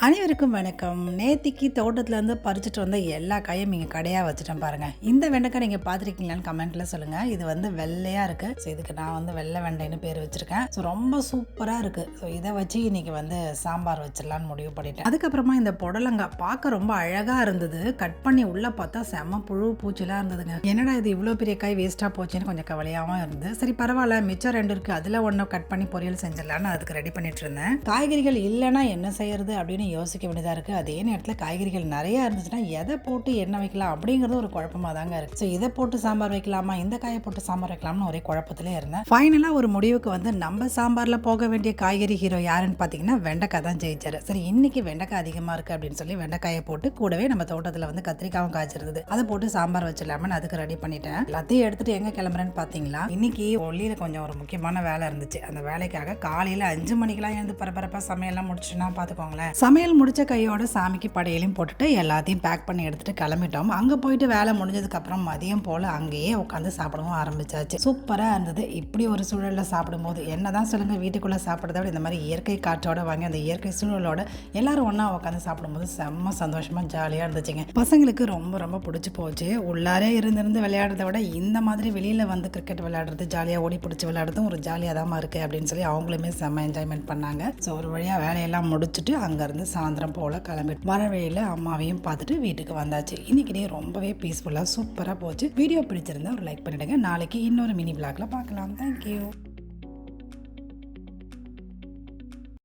அனைவருக்கும் வணக்கம். நேத்திக்கு தோட்டத்துலேருந்து பறிச்சுட்டு வந்த எல்லா காயும் இங்கே கடையாக வச்சுட்டேன் பாருங்கள். இந்த வெண்டைக்காய் நீங்கள் பார்த்துருக்கீங்களான்னு கமெண்ட்டில் சொல்லுங்கள். இது வெள்ளையாக இருக்குது. ஸோ இதுக்கு நான் வெள்ளை வெண்டைன்னு பேர் வச்சுருக்கேன். ஸோ ரொம்ப சூப்பராக இருக்குது. ஸோ இதை வச்சு இன்றைக்கி சாம்பார் வச்சிடலான்னு முடிவு பண்ணிட்டேன். அதுக்கப்புறமா இந்த புடலங்காய் பார்க்க ரொம்ப அழகாக இருந்தது. கட் பண்ணி உள்ளே பார்த்தா செம்ம புழு பூச்சிலாம் இருந்ததுங்க. என்னடா இது இவ்வளோ பெரிய காய் வேஸ்ட்டாக போச்சுன்னு கொஞ்சம் கவலையாகவும் இருந்தது. சரி பரவாயில்ல, மிச்சம் 2 இருக்குது, அதில் ஒன்று கட் பண்ணி பொரியல் செஞ்சிடலான்னு அதுக்கு ரெடி பண்ணிட்டு இருந்தேன். காய்கறிகள் இல்லைன்னா என்ன செய்யறது அப்படின்னு யோசிக்க வேண்டியதாக இருக்குது. அதே நேரத்தில் காய்கறிகள் நிறையா இருந்துச்சுன்னா எதை போட்டு என்ன வைக்கலாம் அப்படிங்கிறது ஒரு குழப்பமாக தாங்க இருக்குது. ஸோ இதை போட்டு சாம்பார் வைக்கலாமா, இந்த காயை போட்டு சாம்பார் வைக்கலாம்னு ஒரே குழப்பத்திலே இருந்தேன். ஃபைனலாக ஒரு முடிவுக்கு நம்ம சாம்பாரில் போக வேண்டிய காய்கறி ஹீரோ யாருன்னு பார்த்தீங்கன்னா வெண்டைக்காய் தான் ஜெயிச்சாரு. சரி இன்னைக்கு வெண்டைக்காய் அதிகமாக இருக்குது அப்படின்னு சொல்லி வெண்டைக்காயை போட்டு கூடவே நம்ம தோட்டத்தில் கத்திரிக்காயும் காய்ச்சிருந்தது, அதை போட்டு சாம்பார் வச்சிடலாமன்னு அதுக்கு ரெடி பண்ணிட்டேன். எல்லாத்தையும் எடுத்துட்டு எங்கே கிளம்புறேன்னு பார்த்தீங்களா, இன்னைக்கு ஒல்லியில் கொஞ்சம் ஒரு முக்கியமான வேலை இருந்துச்சு. அந்த வேலைக்காக காலையில் 5 மணிக்கெல்லாம் எழுந்து பரபரப்பாக சமையல்லாம் முடிச்சுன்னா பார்த்துக்கோங்களேன். சமையல் முடிச்ச கையோட சாமிக்கு படையலையும் போட்டுட்டு எல்லாத்தையும் பேக் பண்ணி எடுத்துட்டு கிளம்பிட்டோம். அங்கே போயிட்டு வேலை முடிஞ்சதுக்கு அப்புறம் மதியம் போல அங்கேயே உட்காந்து சாப்பிடவும் ஆரம்பிச்சாச்சு. சூப்பராக இருந்தது. இப்படி ஒரு சூழலில் சாப்பிடும்போது என்னதான் சொல்லுங்க, வீட்டுக்குள்ளே சாப்பிட்றத விட இந்த மாதிரி இயற்கை காற்றோட வாங்கி அந்த இயற்கை சூழலோட எல்லாரும் ஒன்றா உட்காந்து சாப்பிடும்போது செம்ம சந்தோஷமாக ஜாலியாக இருந்துச்சுங்க. பசங்களுக்கு ரொம்ப ரொம்ப பிடிச்சி போச்சு. உள்ளாரே இருந்து விளையாடுறத விட இந்த மாதிரி வெளியில் கிரிக்கெட் விளையாடுறது, ஜாலியாக ஓடி பிடிச்சி விளையாடுறதும் ஒரு ஜாலியாக தான் இருக்குது அப்படின்னு சொல்லி அவங்களுமே செம்ம என்ஜாய்மெண்ட் பண்ணாங்க. ஸோ ஒரு வழியாக வேலையெல்லாம் முடிச்சுட்டு அங்கேருந்து சாயந்தரம் போல் கிளம்பிட்டு வர வழியில் அம்மாவையும் பார்த்துட்டு வீட்டுக்கு வந்தாச்சு. இன்னைக்கு ரொம்பவே பீஸ்ஃபுல்லாக சூப்பராக போச்சு. வீடியோ பிடிச்சிருந்தா ஒரு லைக் பண்ணிடுங்க. நாளைக்கு இன்னொரு மினி விளாக்ல பார்க்கலாம். தேங்க்யூ.